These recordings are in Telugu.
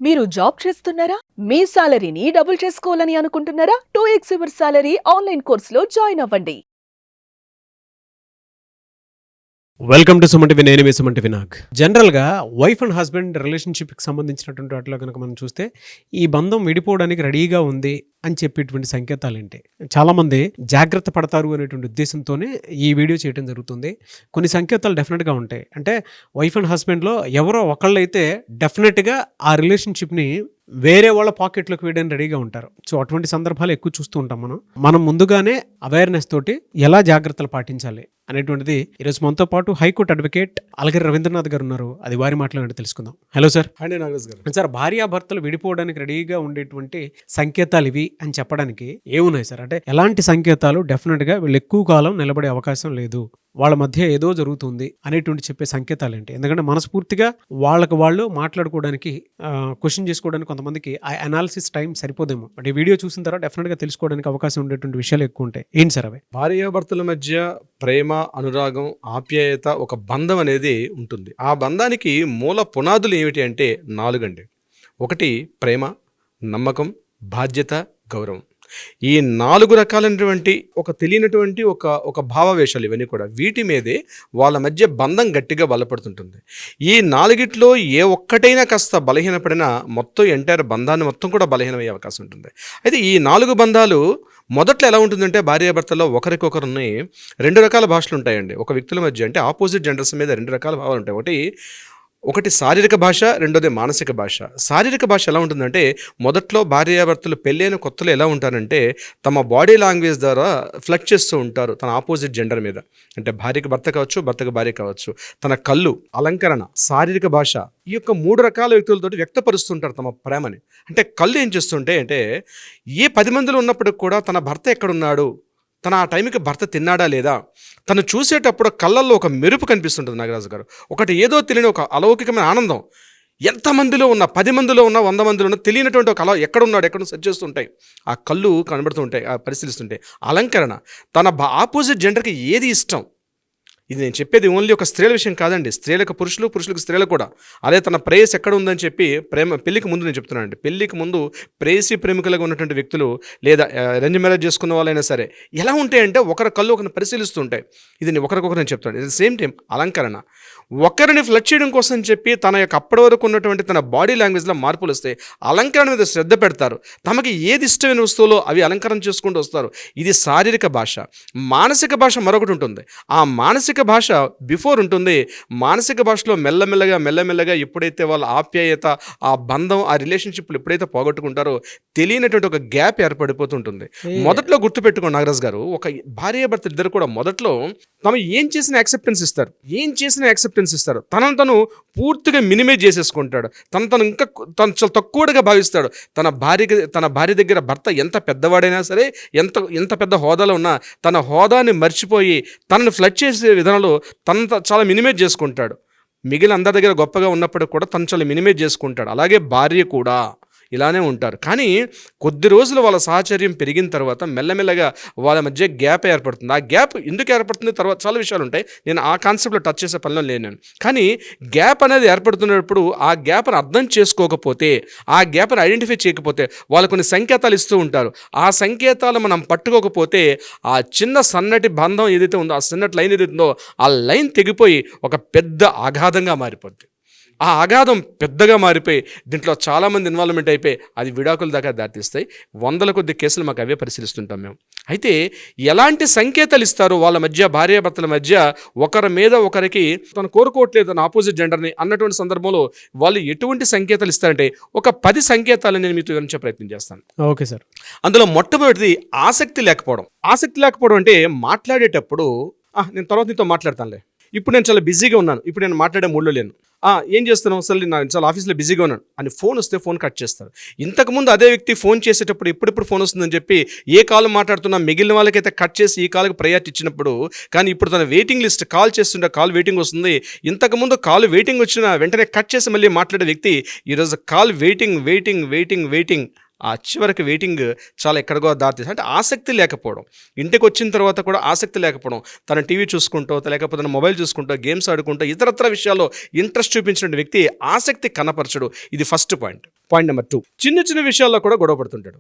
మీరు జాబ్ చేస్తున్నారా? మీ సాలరీని డబుల్ చేసుకోవాలని అనుకుంటున్నారా? 2x యువర్ సాలరీ ఆన్లైన్ కోర్సులో జాయిన్ అవ్వండి. వెల్కమ్ టు సుమన్ నేను మీ సుమన్ వినాగ్. జనరల్గా వైఫ్ అండ్ హస్బెండ్ రిలేషన్షిప్కి సంబంధించినటువంటి వాటిలో కనుక మనం చూస్తే ఈ బంధం విడిపోవడానికి రెడీగా ఉంది అని చెప్పేటువంటి సంకేతాలు ఏంటి? చాలామంది జాగ్రత్త పడతారు అనేటువంటి ఉద్దేశంతోనే ఈ వీడియో చేయడం జరుగుతుంది. కొన్ని సంకేతాలు డెఫినెట్గా ఉంటాయి. అంటే వైఫ్ అండ్ హస్బెండ్లో ఎవరో ఒకళ్ళైతే డెఫినెట్గా ఆ రిలేషన్షిప్ని వేరే వాళ్ళ పాకెట్లోకి వేయడానికి రెడీగా ఉంటారు. సో అటువంటి సందర్భాలు ఎక్కువ చూస్తూ ఉంటాం. మనం ముందుగానే అవేర్నెస్ తోటి ఎలా జాగ్రత్తలు పాటించాలి అనేటువంటిది ఈరోజు మనతో పాటు హైకోర్టు అడ్వకేట్ అలగిరి రవీంద్రనాథ్ గారు ఉన్నారు. అది వారి మాటలు తెలుసుకుందాం. Hello sir. అండి నాగరాజ్ గారు. సార్, భార్యాభర్తలు విడిపోవడానికి రెడీగా ఉండేటువంటి సంకేతాలు ఇవి అని చెప్పడానికి ఏమున్నాయి సార్? అంటే ఎలాంటి సంకేతాలు డెఫినెట్గా వీళ్ళు ఎక్కువ కాలం నిలబడే అవకాశం లేదు, వాళ్ళ మధ్య ఏదో జరుగుతుంది అనేటువంటి చెప్పే సంకేతాలు ఏంటి? ఎందుకంటే మనస్ఫూర్తిగా వాళ్ళకి వాళ్ళు మాట్లాడుకోవడానికి క్వశ్చన్ చేసుకోవడానికి కొంతమందికి ఆ అనాలిసిస్ టైం సరిపోదేమో. బట్ ఈ వీడియో చూసిన తర్వాత డెఫినెట్గా తెలుసుకోవడానికి అవకాశం ఉండేటువంటి విషయాలు ఎక్కువ ఉంటాయి. ఏంటి సార్ అవి? భార్యాభర్తల మధ్య ప్రేమ, అనురాగం, ఆప్యాయత, ఒక బంధం అనేది ఉంటుంది. ఆ బంధానికి మూల పునాదులు ఏమిటి అంటే 4 అండి. 1 ప్రేమ, నమ్మకం, బాధ్యత, గౌరవం. ఈ 4 రకాలైనటువంటి ఒక తెలియనటువంటి ఒక భావావేశాలు ఇవన్నీ కూడా వీటి మీదే వాళ్ళ మధ్య బంధం గట్టిగా బలపడుతుంటుంది. ఈ 4 ఏ ఒక్కటైనా కాస్త బలహీనపడినా మొత్తం ఎంటైర్ బంధాన్ని మొత్తం కూడా బలహీనమయ్యే అవకాశం ఉంటుంది. అయితే ఈ 4 బంధాలు మొదట్లో ఎలా ఉంటుందంటే భార్యాభర్తల్లో ఒకరికొకరిని 2 రకాల భాషలు ఉంటాయండి. ఒక వ్యక్తుల మధ్య అంటే ఆపోజిట్ జెండర్స్ మీద 2 రకాల భావాలు ఉంటాయి. ఒకటి శారీరక భాష, రెండోది మానసిక భాష. శారీరక భాష ఎలా ఉంటుందంటే మొదట్లో భార్యాభర్తలు పెళ్ళైన కొత్తలో ఎలా ఉంటారంటే తమ బాడీ లాంగ్వేజ్ ద్వారా ఫ్లెక్ట్ చేస్తూ ఉంటారు తన ఆపోజిట్ జెండర్ మీద. అంటే భార్యకి భర్త కావచ్చు, భర్తకు భార్య కావచ్చు. తన కళ్ళు, అలంకరణ, శారీరక భాష, ఈ యొక్క 3 రకాల వ్యక్తులతో వ్యక్తపరుస్తుంటారు తమ ప్రేమని. అంటే కళ్ళు ఏం చేస్తుంటే అంటే ఏ 10 మందిలో ఉన్నప్పటికి కూడా తన భర్త ఎక్కడున్నాడు, తన ఆ టైంకి భర్త తిన్నాడా లేదా, తను చూసేటప్పుడు కళ్ళల్లో ఒక మెరుపు కనిపిస్తుంటుంది నాగరాజు గారు. ఒకటి ఏదో తెలియని ఒక అలౌకికమైన ఆనందం. ఎంతమందిలో ఉన్నా, 10 మందిలో ఉన్నా, 100 మందిలో ఉన్నా తెలియనటువంటి ఒక ఎక్కడున్నాడు సెర్చ్ చేస్తుంటాయి. ఆ కళ్ళు కనబడుతూ ఉంటాయి, పరిశీలిస్తుంటాయి. అలంకరణ, తన ఆపోజిట్ జెండర్కి ఏది ఇష్టం. ఇది నేను చెప్పేది ఓన్లీ ఒక స్త్రీల విషయం కాదండి. స్త్రీలకు పురుషులు, పురుషులకు స్త్రీలకు కూడా. అదే తన ప్రేయస్ ఎక్కడ ఉందని చెప్పి పెళ్లికి ముందు నేను చెప్తున్నాను అండి. పెళ్లికి ముందు ప్రేయసి ప్రేమికులుగా ఉన్నటువంటి వ్యక్తులు లేదా అరేంజ్ మ్యారేజ్ చేసుకున్న వాళ్ళైనా సరే ఎలా ఉంటాయంటే ఒకరి కళ్ళు ఒకరిని పరిశీలిస్తూ ఉంటాయి. ఇది ఒకరికొకరు నేను చెప్తాను. ఇది సేమ్ టైం అలంకరణ. ఒకరిని ఫ్లడ్ చేయడం కోసం చెప్పి తన యొక్క అప్పటి వరకు ఉన్నటువంటి తన బాడీ లాంగ్వేజ్లో మార్పులు వస్తాయి. అలంకరణ మీద శ్రద్ధ పెడతారు. తమకి ఏది ఇష్టమైన వస్తువులో అవి అలంకరణ చేసుకుంటూ వస్తారు. ఇది శారీరక భాష. మానసిక భాష మరొకటి ఉంటుంది. ఆ మానసిక భాష బిఫోర్ ఉంటుంది. మానసిక భాషలో మెల్లమెల్లగా ఎప్పుడైతే వాళ్ళ ఆప్యాయత, ఆ బంధం, ఆ రిలేషన్షిప్లు ఎప్పుడైతే పోగొట్టుకుంటారో తెలియనటువంటి ఒక గ్యాప్ ఏర్పడిపోతుంటుంది. మొదట్లో గుర్తుపెట్టుకోండి నాగరాజ్ గారు, ఒక భార్యాభర్త ఇద్దరు కూడా మొదట్లో తమ ఏం చేసిన యాక్సెప్టెన్స్ ఇస్తారు. తనను తను పూర్తిగా మినిమైజ్ చేసేసుకుంటాడు. తను చాలా తక్కువగా భావిస్తాడు. తన భార్య దగ్గర భర్త ఎంత పెద్దవాడైనా సరే, ఎంత పెద్ద హోదాలో ఉన్నా తన హోదాని మర్చిపోయి తనను ఫ్లడ్ చేసే విధానంలో తను చాలా మినిమైజ్ చేసుకుంటాడు. మిగిలిన అందరి దగ్గర గొప్పగా ఉన్నప్పుడు కూడా తను చాలా మినిమైజ్ చేసుకుంటాడు. అలాగే భార్య కూడా ఇలానే ఉంటారు. కానీ కొద్ది రోజులు వాళ్ళ సాహచర్యం పెరిగిన తర్వాత మెల్లమెల్లగా వాళ్ళ మధ్య గ్యాప్ ఏర్పడుతుంది. ఆ గ్యాప్ ఎందుకు ఏర్పడుతుంది తర్వాత చాలా విషయాలు ఉంటాయి. నేను ఆ కాన్సెప్ట్లో టచ్ చేసే పనిలో లేను. కానీ గ్యాప్ అనేది ఏర్పడుతున్నప్పుడు ఆ గ్యాప్ను అర్థం చేసుకోకపోతే, ఆ గ్యాప్ను ఐడెంటిఫై చేయకపోతే వాళ్ళు కొన్ని సంకేతాలు ఇస్తూ ఉంటారు. ఆ సంకేతాలు మనం పట్టుకోకపోతే ఆ చిన్న సన్నటి బంధం ఏదైతే ఉందో, ఆ సన్నటి లైన్ ఏదైతే ఉందో ఆ లైన్ తెగిపోయి ఒక పెద్ద అగాధంగా మారిపోద్ది. ఆ అగాధం పెద్దగా మారిపోయి దీంట్లో చాలామంది ఇన్వాల్వ్మెంట్ అయిపోయి అది విడాకుల దాకా దాటిస్తాయి. 100ల కొద్ది కేసులు మాకు అవే పరిశీలిస్తుంటాం మేము. అయితే ఎలాంటి సంకేతాలు ఇస్తారు వాళ్ళ మధ్య, భార్యాభర్తల మధ్య ఒకరి మీద ఒకరికి తను కోరుకోవట్లేదు తన ఆపోజిట్ జెండర్ని అన్నటువంటి సందర్భంలో వాళ్ళు ఎటువంటి సంకేతాలు ఇస్తారంటే ఒక 10 సంకేతాలు నేను మీతో వివరించే ప్రయత్నం చేస్తాను. Okay sir. అందులో మొట్టమొదటిది ఆసక్తి లేకపోవడం అంటే మాట్లాడేటప్పుడు నేను తర్వాత నీతో మాట్లాడతానులే, ఇప్పుడు నేను చాలా బిజీగా ఉన్నాను, ఇప్పుడు నేను మాట్లాడే మూడ్లో లేను, ఏం చేస్తున్నావు, అసలు నేను చాలా ఆఫీస్లో బిజీగా ఉన్నాను అని ఫోన్ వస్తే ఫోన్ కట్ చేస్తారు. ఇంతకుముందు అదే వ్యక్తి ఫోన్ చేసేటప్పుడు ఎప్పుడెప్పుడు ఫోన్ వస్తుందని చెప్పి ఏ కాల్ మాట్లాడుతున్నా మిగిలిన వాళ్ళకైతే కట్ చేసి ఈ కాల్కి ప్రయారిటీ ఇచ్చినప్పుడు, కానీ ఇప్పుడు తన వెయిటింగ్ లిస్ట్ కాల్ చేస్తుంటే కాల్ వెయిటింగ్ వస్తుంది. ఇంతకుముందు కాల్ వెయిటింగ్ వచ్చిన వెంటనే కట్ చేసి మళ్ళీ మాట్లాడే వ్యక్తి ఈరోజు కాల్ వెయిటింగ్ ఆ చివరికి వెయిటింగ్ చాలా ఎక్కడికో దారితీసి, అంటే ఆసక్తి లేకపోవడం. ఇంటికి వచ్చిన తర్వాత కూడా ఆసక్తి లేకపోవడం. తన టీవీ చూసుకుంటూ, లేకపోతే తన మొబైల్ చూసుకుంటూ, గేమ్స్ ఆడుకుంటూ, ఇతరత్ర విషయాల్లో ఇంట్రెస్ట్ చూపించిన వ్యక్తి ఆసక్తి కనపరచడు. ఇది ఫస్ట్ పాయింట్. పాయింట్ నెంబర్ 2, చిన్న చిన్న విషయాల్లో కూడా గొడవ పడుతుంటాడు.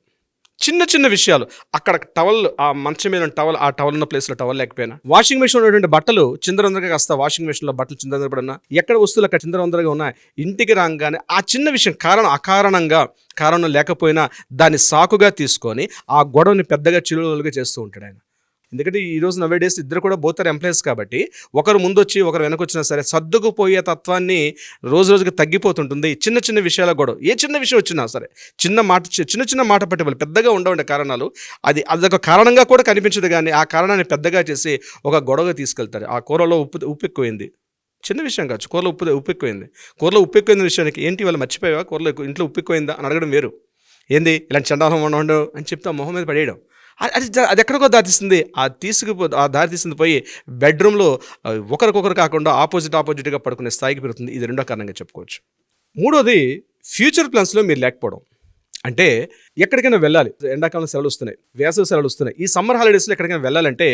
చిన్న చిన్న విషయాలు, అక్కడ టవల్, ఆ మంచం మీద టవల్, ఆ టవల్ ఉన్న ప్లేస్లో టవల్ లేకపోయినా, వాషింగ్ మెషిన్ ఉన్నటువంటి బట్టలు చిందరవందరగా కాస్త వాషింగ్ మెషిన్లో బట్టలు చిందరవందరగా పడినా, ఎక్కడ వస్తువులు అక్కడ చిందరవందరగా ఉన్నాయి, ఇంటికి రాగానే ఆ చిన్న విషయం కారణం లేకపోయినా దాన్ని సాకుగా తీసుకొని ఆ గొడవని పెద్దగా చిలువలుగా చేస్తూ ఉంటాడు ఆయన. ఎందుకంటే ఈ రోజు నవే డేస్ ఇద్దరు కూడా బోత్ ఎంప్లాయీస్ కాబట్టి ఒకరు ముందొచ్చి ఒకరు వెనకొచ్చినా సరే సర్దుకుపోయే తత్వాన్ని రోజు రోజుకి తగ్గిపోతుంటుంది. చిన్న చిన్న విషయాల గొడవ, ఏ చిన్న విషయం వచ్చినా సరే చిన్న మాట పట్టిపోయి పెద్దగా ఉండవండి కారణాలు. అదొక కారణంగా కూడా కనిపించదు, కానీ ఆ కారణాన్ని పెద్దగా చేసి ఒక గొడవగా తీసుకెళ్తారు. ఆ కూరలో ఉప్పు ఎక్కువైంది, చిన్న విషయం కావచ్చు, కూరలో ఉప్పు ఎక్కువైంది. కూరలో ఉప్పు ఎక్కువైన విషయానికి ఏంటి వాళ్ళు మర్చిపోయావా, కూరలో ఇంట్లో ఉప్పు ఎక్కువైందా అని అడగడం వేరు. ఏంది ఇలాంటి చండాలం ఉండవు అని చెప్తే ఆ మొహం మీద పడేయడం, అది ఎక్కడికో దారిస్తుంది. ఆ దారి తీసింది పోయి బెడ్రూమ్లో ఒకరికొకరు కాకుండా ఆపోజిట్గా పడుకునే స్థాయికి పెరుగుతుంది. ఇది రెండో కారణంగా చెప్పుకోవచ్చు. మూడోది, ఫ్యూచర్ ప్లాన్స్లో మీరు లేకపోవడం. అంటే ఎక్కడికైనా వెళ్ళాలి, ఎండాకాలం సెలవులు వస్తున్నాయి, వేసవి సెలవులు వస్తున్నాయి, ఈ సమ్మర్ హాలిడేస్లో ఎక్కడికైనా వెళ్ళాలంటే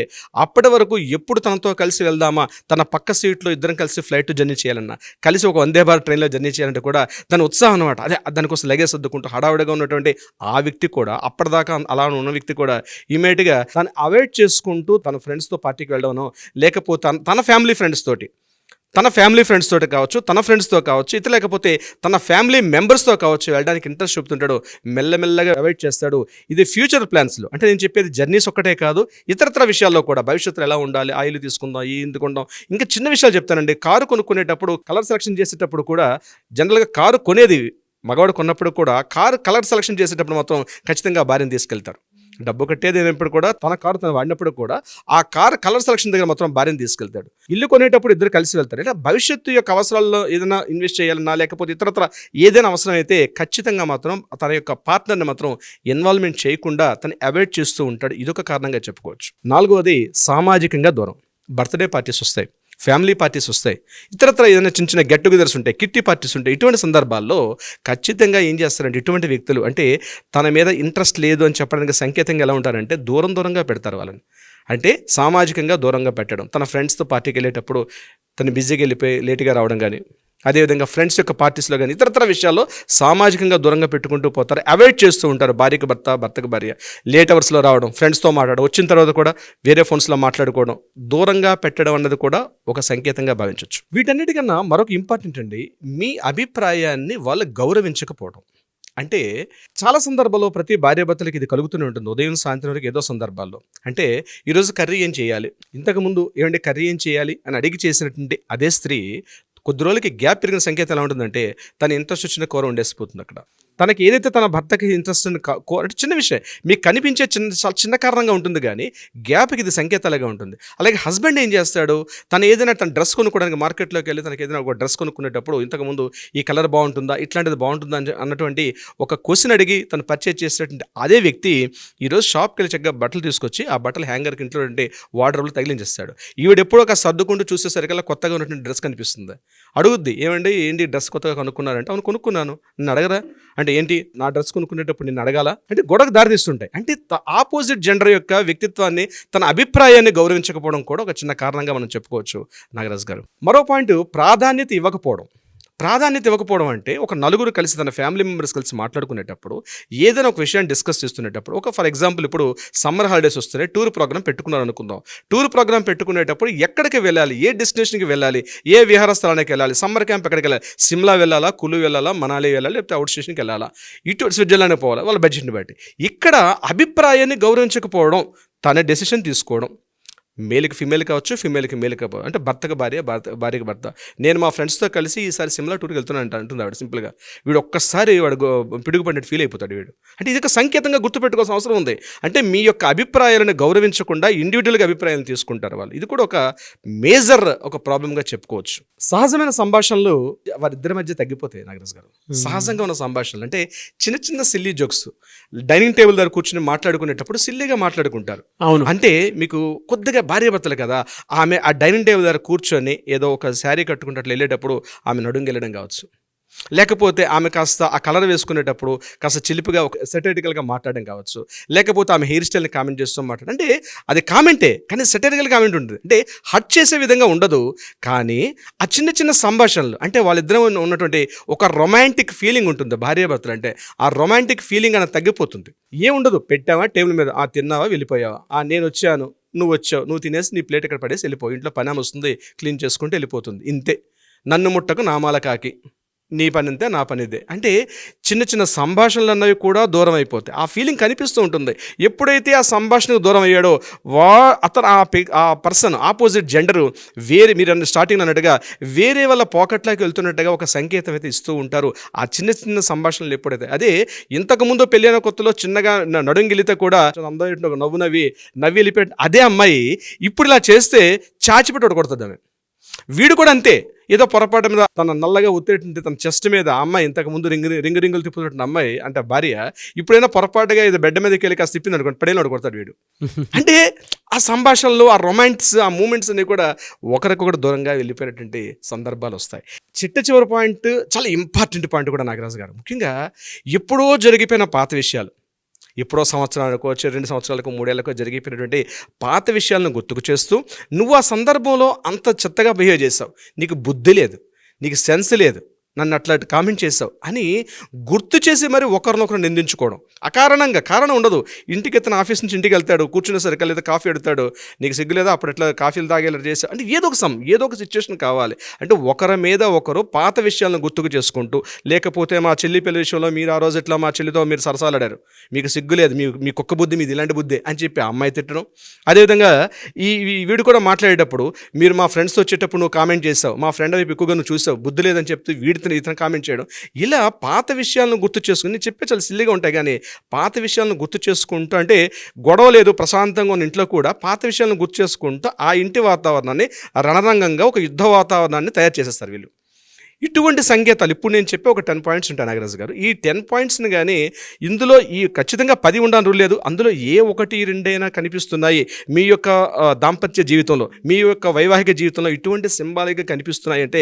అప్పటి వరకు ఎప్పుడు తనతో కలిసి వెళ్దామా, తన పక్క సీట్లో ఇద్దరం కలిసి ఫ్లైట్ జర్నీ చేయాలన్నా, కలిసి ఒక వందే భారత్ ట్రైన్లో జర్నీ చేయాలంటే కూడా తన ఉత్సాహం అనమాట. అదే దానికోసం లగేజ్ సర్దుకుంటూ హడావుడిగా ఉన్నటువంటి ఆ వ్యక్తి కూడా, అప్పటిదాకా అలా ఉన్న వ్యక్తి కూడా ఇమీడియట్గా తను అవాయిడ్ చేసుకుంటూ తన ఫ్రెండ్స్తో పార్టీకి వెళ్ళడమనో, లేకపోతే తన ఫ్యామిలీ ఫ్రెండ్స్ తోటి కావచ్చు, తన ఫ్రెండ్స్తో కావచ్చు, ఇతర లేకపోతే తన ఫ్యామిలీ మెంబర్స్తో కావచ్చు వెళ్ళడానికి ఇంట్రెస్ట్ చూపుతుంటాడు, మెల్లమెల్లగా అవాయిడ్ చేస్తాడు. ఇది ఫ్యూచర్ ప్లాన్స్లో. అంటే నేను చెప్పేది జర్నీస్ ఒక్కటే కాదు, ఇతరత్ర విషయాల్లో కూడా భవిష్యత్తులో ఎలా ఉండాలి, ఆ ఇల్లు తీసుకుందాం, ఈ ఇంటి కొందాం, ఇంకా చిన్న విషయాలు చెప్తానండి. కారు కొనుక్కునేటప్పుడు, కలర్ సెలక్షన్ చేసేటప్పుడు కూడా, జనరల్గా కారు కొనేది మగవాడు కొన్నప్పుడు కూడా కారు కలర్ సెలక్షన్ చేసేటప్పుడు మాత్రం ఖచ్చితంగా భార్యను తీసుకెళ్తారు. డబ్బు కట్టేది అయినప్పుడు కూడా, తన కారు తను వాడినప్పుడు కూడా ఆ కారు కలర్ సెలక్షన్ దగ్గర మాత్రం భార్యను తీసుకెళ్తాడు. ఇల్లు కొనేటప్పుడు ఇద్దరు కలిసి వెళ్తారు. ఇలా భవిష్యత్తు యొక్క అవసరాల్లో ఏదైనా ఇన్వెస్ట్ చేయాలన్నా, లేకపోతే ఇతరత్ర ఏదైనా అవసరం అయితే ఖచ్చితంగా మాత్రం తన యొక్క పార్ట్నర్ని మాత్రం ఇన్వాల్వ్మెంట్ చేయకుండా తను అవాయిడ్ చేస్తూ ఉంటాడు. ఇదొక కారణంగా చెప్పుకోవచ్చు. నాలుగవది, సామాజికంగా దూరం. బర్త్డే పార్టీస్ వస్తాయి, ఫ్యామిలీ పార్టీస్ వస్తాయి, ఇతరత్ర ఏదైనా చిన్న చిన్న గెట్ టుగెదర్స్ ఉంటాయి, కిట్టి పార్టీస్ ఉంటాయి. ఇటువంటి సందర్భాల్లో ఖచ్చితంగా ఏం చేస్తారంటే ఇటువంటి వ్యక్తులు, అంటే తన మీద ఇంట్రెస్ట్ లేదు అని చెప్పడానికి సంకేతంగా ఎలా ఉంటారంటే దూరంగా పెడతారు వాళ్ళని. అంటే సామాజికంగా దూరంగా పెట్టడం. తన ఫ్రెండ్స్తో పార్టీకి వెళ్ళేటప్పుడు తను బిజీగా వెళ్ళిపోయి లేట్గా రావడం కానీ, అదేవిధంగా ఫ్రెండ్స్ యొక్క పార్టీస్లో కానీ ఇతరత్ర విషయాల్లో సామాజికంగా దూరంగా పెట్టుకుంటూ పోతారు, అవాయిడ్ చేస్తూ ఉంటారు. భార్యకు భర్త, భర్తకు భార్య లేట్ అవర్స్లో రావడం, ఫ్రెండ్స్తో మాట్లాడడం, వచ్చిన తర్వాత కూడా వేరే ఫోన్స్లో మాట్లాడుకోవడం, దూరంగా పెట్టడం అన్నది కూడా ఒక సంకేతంగా భావించవచ్చు. వీటన్నిటికన్నా మరొక ఇంపార్టెంట్ అండి, మీ అభిప్రాయాన్ని వాళ్ళు గౌరవించకపోవడం. అంటే చాలా సందర్భాల్లో ప్రతి భార్యాభర్తలకి ఇది కలుగుతూనే ఉంటుంది, ఉదయం సాయంత్రం వరకు ఏదో సందర్భాల్లో. అంటే ఈరోజు కర్రీ ఏం చేయాలి, ఇంతకుముందు ఏమంటే కర్రీ ఏం చేయాలి అని అడిగి చేసినటువంటి అదే స్త్రీ కొద్ది రోజులకి గ్యాప్ పెరిగిన సంకేతం ఎలా ఉంటుందంటే తన ఇంట్రెస్ట్ వచ్చిన కూర వండేసిపోతుంది. అక్కడ తనకి ఏదైతే తన భర్తకి ఇంట్రెస్ట్ అంటే చిన్న విషయం మీకు కనిపించే చిన్న కారణంగా ఉంటుంది, కానీ గ్యాప్కి ఇది సంకేతాలుగా ఉంటుంది. అలాగే హస్బెండ్ ఏం చేస్తాడు, తను ఏదైనా తన డ్రెస్ కొనుక్కోవడానికి మార్కెట్లోకి వెళ్ళి తనకి ఏదైనా ఒక డ్రెస్ కొనుక్కునేటప్పుడు ఇంతకుముందు ఈ కలర్ బాగుంటుందా, ఇట్లాంటిది బాగుంటుందా అన్నటువంటి ఒక క్వశ్చన్ అడిగి తను పర్చేజ్ చేసేటువంటి అదే వ్యక్తి ఈరోజు షాప్కి వెళ్ళి చక్కగా బట్టలు తీసుకొచ్చి ఆ బట్టలు హ్యాంగర్కి ఇంట్లో వార్డ్రోబ్లో తగిలించేస్తాడు. ఈవిడ ఎప్పుడో ఒక సర్దుకుంటూ చూసేసరికల్లా కొత్తగా ఉన్నటువంటి డ్రెస్ కనిపిస్తుంది. అడుగుద్ది, ఏంటి డ్రెస్ కొత్తగా కొనుక్కున్నారంటే, అవును కొనుక్కున్నాను, నన్ను అడగరా అంటే, ఏంటి నా డ్రెస్ కొనుక్కునేటప్పుడు నేను అడగాల అంటే గొడవకు దారితీస్తుంటాయి. అంటే ఆపోజిట్ జెండర్ యొక్క వ్యక్తిత్వాన్ని, తన అభిప్రాయాన్ని గౌరవించకపోవడం కూడా ఒక చిన్న కారణంగా మనం చెప్పుకోవచ్చు నాగరాజ్ గారు. మరో పాయింట్, ప్రాధాన్యత ఇవ్వకపోవడం అంటే ఒక నలుగురు కలిసి, తన ఫ్యామిలీ మెంబర్స్ కలిసి మాట్లాడుకునేటప్పుడు ఏదైనా ఒక విషయాన్ని డిస్కస్ చేస్తునేటప్పుడు, ఒక ఫర్ ఎగ్జాంపుల్ ఇప్పుడు సమ్మర్ హాలిడేస్ వస్తున్నాయి, టూర్ ప్రోగ్రామ్ పెట్టుకున్నారు అనుకుందాం. టూర్ ప్రోగ్రామ్ పెట్టుకునేటప్పుడు ఎక్కడికి వెళ్ళాలి, ఏ డెస్టినేషన్కి వెళ్ళాలి, ఏ విహార స్థలానికి వెళ్ళాలి, సమ్మర్ క్యాంప్ ఎక్కడికి వెళ్ళాలి, సిమ్లా వెళ్ళాలా, కులు వెళ్ళాలా, మనాలి వెళ్ళాలి, లేకపోతే అవుట్ స్టేషన్కి వెళ్ళాలా, ఇటు స్విట్జర్లాండ్కి పోవాలి, వాళ్ళ బడ్జెట్ని బట్టి. ఇక్కడ అభిప్రాయాన్ని గౌరవించకపోవడం, తన డెసిషన్ తీసుకోవడం, మేల్కి ఫిమేల్ కావచ్చు, ఫిమేల్కి మేల్ కావచ్చు, అంటే భర్తకు భార్య, భార్యకి భర్త. నేను మా ఫ్రెండ్స్తో కలిసి ఈసారి సిమ్లా టూర్కి వెళ్తున్నాను అంటుంది ఆవిడ సింపుల్గా. వీడు ఒక్కసారి వాడు పిడుగుపడినట్టు ఫీల్ అయిపోతాడు వీడు. అంటే ఇది ఒక సంకేతంగా గుర్తుపెట్టుకోవాల్సిన అవసరం ఉంది. అంటే మీ యొక్క అభిప్రాయాలను గౌరవించకుండా ఇండివిజువల్గా అభిప్రాయాలను తీసుకుంటారు వాళ్ళు. ఇది కూడా ఒక మేజర్ ఒక ప్రాబ్లంగా చెప్పుకోవచ్చు. సహజమైన సంభాషణలు వారిద్దరి మధ్య తగ్గిపోతాయి నాగరాజ్ గారు. సహజంగా ఉన్న సంభాషణలు అంటే చిన్న చిన్న సిల్లీ జోక్స్, డైనింగ్ టేబుల్ దగ్గర కూర్చొని మాట్లాడుకునేటప్పుడు సిల్లీగా మాట్లాడుకుంటారు. అవును. అంటే మీకు కొద్దిగా భార్యాభర్తలు కదా, ఆమె ఆ డైనింగ్ టేబుల్ దగ్గర కూర్చొని ఏదో ఒక శారీ కట్టుకుంటే అట్లా వెళ్ళేటప్పుడు ఆమె నడుంగి వెళ్ళడం కావచ్చు, లేకపోతే ఆమె కాస్త ఆ కలర్ వేసుకునేటప్పుడు కాస్త చిలిపిగా ఒక సెటరికల్గా మాట్లాడడం కావచ్చు, లేకపోతే ఆమె హెయిర్ స్టైల్ని కామెంట్ చేస్తూ మాట్లాడడం. అంటే అది కామెంటే, కానీ సెటరికల్ కామెంట్ ఉంటుంది. అంటే హర్ట్ చేసే విధంగా ఉండదు, కానీ ఆ చిన్న చిన్న సంభాషణలు, అంటే వాళ్ళిద్దరం ఉన్నటువంటి ఒక రొమాంటిక్ ఫీలింగ్ ఉంటుంది భార్యాభర్తలు అంటే. ఆ రొమాంటిక్ ఫీలింగ్ అనేది తగ్గిపోతుంది. ఏముండదు, పెట్టావా టేబుల్ మీద, తిన్నావా వెళ్ళిపోయావా, నేను వచ్చాను నువ్వు వచ్చావు, నువ్వు తినేసి నీ ప్లేట్ ఇక్కడ పడేసి వెళ్ళిపో, ఇంట్లో పని ఆమె వస్తుంది క్లీన్ చేసుకుంటూ వెళ్ళిపోతుంది, ఇంతే. నన్ను ముట్టకు నామాల కాకి, నీ పని అంతే నా పని ఇదే. అంటే చిన్న చిన్న సంభాషణలు అన్నవి కూడా దూరం అయిపోతాయి. ఆ ఫీలింగ్ కనిపిస్తూ ఉంటుంది. ఎప్పుడైతే ఆ సంభాషణకు దూరం అయ్యాడో అతను ఆ పర్సన్ ఆపోజిట్ జెండరు వేరే, మీరు స్టార్టింగ్ అన్నట్టుగా వేరే వాళ్ళ పాకెట్లోకి వెళ్తున్నట్టుగా ఒక సంకేతం అయితే ఇస్తూ ఉంటారు ఆ చిన్న చిన్న సంభాషణలు. ఎప్పుడైతే అదే ఇంతకుముందు పెళ్ళైన కొత్తలో చిన్నగా నడుంగిలితే కూడా అందరూ నవ్వి వెళ్ళిపోయి అదే అమ్మాయి ఇప్పుడు ఇలా చేస్తే చాచిపెట్టి కొడుతుంది ఆమె. వీడు కూడా అంతే, ఏదో పొరపాటు మీద తన నల్లగా ఉత్తేటుంటే తన చెస్ట్ మీద అమ్మాయి ఇంతకు ముందు రింగులు తిప్పుతున్న అమ్మాయి అంటే భార్య ఇప్పుడైనా పొరపాటుగా ఏదో బెడ్ మీదకి వెళ్ళి కాస్త తిప్పింది అనుకోండి, పడేలాడు కొడతాడు వీడు. అంటే ఆ సంభాషణలు, ఆ రొమాంటిక్స్, ఆ మూమెంట్స్ అన్ని కూడా ఒకరికొకరు దూరంగా వెళ్ళిపోయినటువంటి సందర్భాలు వస్తాయి. చివరి పాయింట్ చాలా ఇంపార్టెంట్ పాయింట్ కూడా నాగరాజు గారు. ముఖ్యంగా ఎప్పుడో జరిగిపోయిన పాత విషయాలు, ఎప్పుడో సంవత్సరాలకో 2 సంవత్సరాలకు 3 ఏళ్ళకో జరిగిపోయినటువంటి పాత విషయాలను గుర్తుకు చేస్తూ, నువ్వు ఆ సందర్భంలో అంత చెత్తగా బిహేవ్ చేసావు, నీకు బుద్ధి లేదు, నీకు సెన్స్ లేదు, నన్ను అట్లా కామెంట్ చేసావు అని గుర్తు చేసి మరి ఒకరినొకరు నిందించుకోవడం. అకారణంగా, కారణం ఉండదు. ఇంటికి ఇతను ఆఫీస్ నుంచి ఇంటికి వెళ్తాడు, కూర్చునే సరికి లేదా కాఫీ అడుగుతాడు, నీకు సిగ్గు లేదా అప్పుడు ఎట్లా కాఫీలు తాగేలా చేసావు అంటే ఏదో ఒక సిచ్యువేషన్ కావాలి. అంటే ఒకరి మీద ఒకరు పాత విషయాలను గుర్తుకు చేసుకుంటూ, లేకపోతే మా చెల్లి పెళ్లి విషయంలో మీరు ఆ రోజు ఎట్లా మా చెల్లితో మీరు సరసాలాడారు, మీకు సిగ్గు లేదు, మీ కుక్క బుద్ధి మీది ఇలాంటి బుద్ధి అని చెప్పి ఆ అమ్మాయి తిట్టడం. అదేవిధంగా వీడు కూడా మాట్లాడేటప్పుడు, మీరు మా ఫ్రెండ్స్తో వచ్చేటప్పుడు నువ్వు కామెంట్ చేసావు, మా ఫ్రెండ్ వైపు ఎక్కువగా నువ్వు చూసావు, బుద్ధి లేదని చెప్తే ఇతను కామెంట్ చేయడం. ఇలా పాత విషయాలను గుర్తు చేసుకుని, నేను చెప్పే చాలా సిల్లిగా ఉంటాయి కానీ పాత విషయాలను గుర్తు చేసుకుంటూ, అంటే గొడవ లేదు ప్రశాంతంగా ఉన్న ఇంట్లో కూడా పాత విషయాలను గుర్తు చేసుకుంటూ ఆ ఇంటి వాతావరణాన్ని రణరంగంగా ఒక యుద్ధ వాతావరణాన్ని తయారు చేసేస్తారు వీళ్ళు. ఇటువంటి సంకేతాలు ఇప్పుడు నేను చెప్పే ఒక 10 పాయింట్స్ ఉంటాయి నాగరాజు గారు. ఈ 10 పాయింట్స్ని కానీ ఇందులో ఖచ్చితంగా 10 ఉండాలని రూల్ లేదు. అందులో ఏ 1-2 కనిపిస్తున్నాయి మీ యొక్క దాంపత్య జీవితంలో, మీ యొక్క వైవాహిక జీవితంలో ఇటువంటి సింబాలిక్గా కనిపిస్తున్నాయి అంటే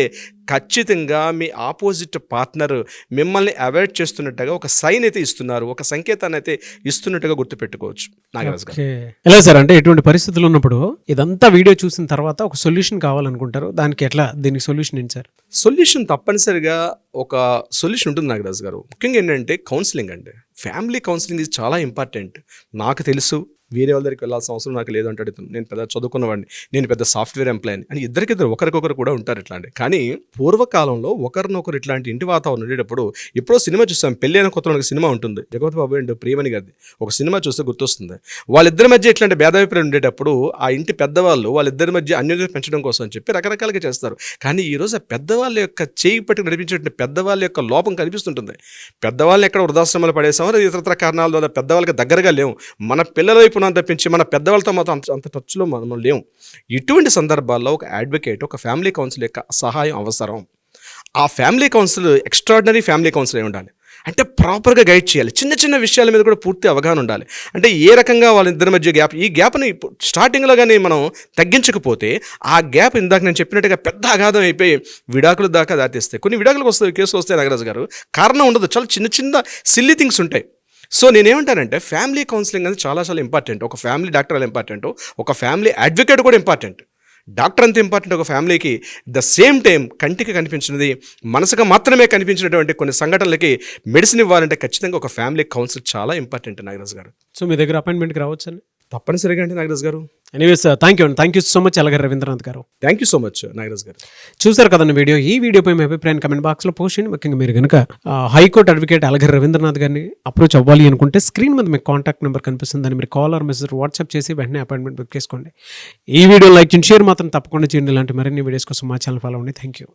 ఖచ్చితంగా మీ ఆపోజిట్ పార్ట్నర్ మిమ్మల్ని అవాయిడ్ చేస్తున్నట్టుగా ఒక సైన్ అయితే ఇస్తున్నారు, ఒక సంకేతాన్ని అయితే ఇస్తున్నట్టుగా గుర్తుపెట్టుకోవచ్చు నాగరాజు గారు. ఎలా సార్, అంటే ఎటువంటి పరిస్థితులు ఉన్నప్పుడు ఇదంతా వీడియో చూసిన తర్వాత ఒక సొల్యూషన్ కావాలనుకుంటారు, దానికి ఎట్లా, దీనికి సొల్యూషన్ ఏంటి సార్? సొల్యూషన్ తప్పనిసరిగా ఒక సొల్యూషన్ ఉంటుంది నాగరాజు గారు. ముఖ్యంగా ఏంటంటే కౌన్సిలింగ్ అండి. ఫ్యామిలీ కౌన్సిలింగ్ ఇది చాలా ఇంపార్టెంట్. నాకు తెలుసు, వేరే వాళ్ళ దగ్గరికి వెళ్ళాల్సిన అవసరం నాకు లేదు అంటాడు ఇతను. నేను పెద్ద చదువుకున్నవాడిని, నేను పెద్ద సాఫ్ట్వేర్ ఎంప్లాయ్ అని ఇద్దరికిద్దరు ఒకరికొకరు కూడా ఉంటారు ఇట్లాంటి. కానీ పూర్వకాలంలో ఒకరినొకరు ఇట్లాంటి ఇంటి వాతావరణం ఉండేటప్పుడు, ఎప్పుడో సినిమా చూస్తాం, పెళ్ళైన కొత్తలో సినిమా ఉంటుంది, జగపతి బాబు అండ్ ప్రియమణి గారిది ఒక సినిమా చూస్తే గుర్తొస్తుంది. వాళ్ళిద్దరి మధ్య ఇట్లాంటి భేదాభిప్రాయం ఉండేటప్పుడు ఆ ఇంటి పెద్దవాళ్ళు వాళ్ళిద్దరి మధ్య అన్యోన్యత పెంచడం కోసం అని చెప్పి రకరకాలుగా చేస్తారు. కానీ ఈరోజు ఆ పెద్దవాళ్ళ యొక్క చేయి పట్టుకు నడిపించేటువంటి పెద్దవాళ్ళ యొక్క లోపం కనిపిస్తుంటుంది. పెద్దవాళ్ళని ఎక్కడ వృద్ధాశ్రమాలు పడేసామో, ఇతరత్ర కారణాల ద్వారా పెద్దవాళ్ళకి దగ్గరగా లేవు, మన పిల్లల వైపు తప్పించి మన పెద్దవాళ్ళతో మాత్రం అంత టచ్లో మనం లేవు. ఇటువంటి సందర్భాల్లో ఒక అడ్వకేట్, ఒక ఫ్యామిలీ కౌన్సిల్ యొక్క సహాయం అవసరం. ఆ family council extraordinary family council అయి ఉండాలి. అంటే ప్రాపర్గా గైడ్ చేయాలి. చిన్న చిన్న విషయాల మీద కూడా పూర్తి అవగాహన ఉండాలి. అంటే ఏ రకంగా వాళ్ళిద్దరి మధ్య గ్యాప్, ఈ గ్యాప్ని స్టార్టింగ్లో కానీ మనం తగ్గించకపోతే ఆ గ్యాప్ ఇందాక నేను చెప్పినట్టుగా పెద్ద అగాధం అయిపోయి విడాకులు దాకా దాటిస్తాయి. కొన్ని విడాకులకు కేసులు వస్తాయి నాగరాజు గారు, కారణం ఉండదు, చాలా చిన్న చిన్న సిల్లీ థింగ్స్ ఉంటాయి. సో నేనేమంటానంటే ఫ్యామిలీ కౌన్సిలింగ్ అనేది చాలా చాలా ఇంపార్టెంట్. ఒక ఫ్యామిలీ డాక్టర్ ఇంపార్టెంట్, ఒక ఫ్యామిలీ అడ్వకేట్ కూడా ఇంపార్టెంట్. డాక్టర్ అంత ఇంపార్టెంట్ ఒక ఫ్యామిలీకి. ద సేమ్ టైం కంటికి కనిపించినది మనసుకు మాత్రమే కనిపించినటువంటి కొన్ని సంఘటనలకి మెడిసిన్ ఇవ్వాలంటే ఖచ్చితంగా ఒక ఫ్యామిలీ కౌన్సిల్ చాలా ఇంపార్టెంట్ నాగరాజు గారు. సో మీ దగ్గర అపాయింట్మెంట్కి రావచ్చు అండి? తప్పనిసరిగా అండి Nagaraju garu. Anyways thank you so much Alagar Ravindranath garu. Thank you so much Nagaraju garu. చూసారు కదండి వీడియో. ఈ వీడియోపై మీ అభిప్రాయం కమెంట్ బాక్స్లో పోస్ట్ చేయండి. ముఖ్యంగా మీరు కనుక హైకోర్టు అడ్వకేట్ అలగర్ రవీంద్రనాథ్ గారిని అప్రోచ్ అవ్వాలి అనుకుంటే స్క్రీన్ మీద మీకు కాంటాక్ట్ నెంబర్ కనిపిస్తుంది, దాన్ని మీరు కాల్ ఆర్ మెసేజ్ వాట్సాప్ చేసి వెంటనే అపాయింట్మెంట్ బుక్ చేసుకోండి. ఈ వీడియో లైక్ చేయండి, షేర్ మాత్రం తప్పకుండా చేయండి. ఇలాంటి మరిన్ని వీడియోస్ కోసం మా ఛానల్ ఫాలో అవ్వండి. Thank you.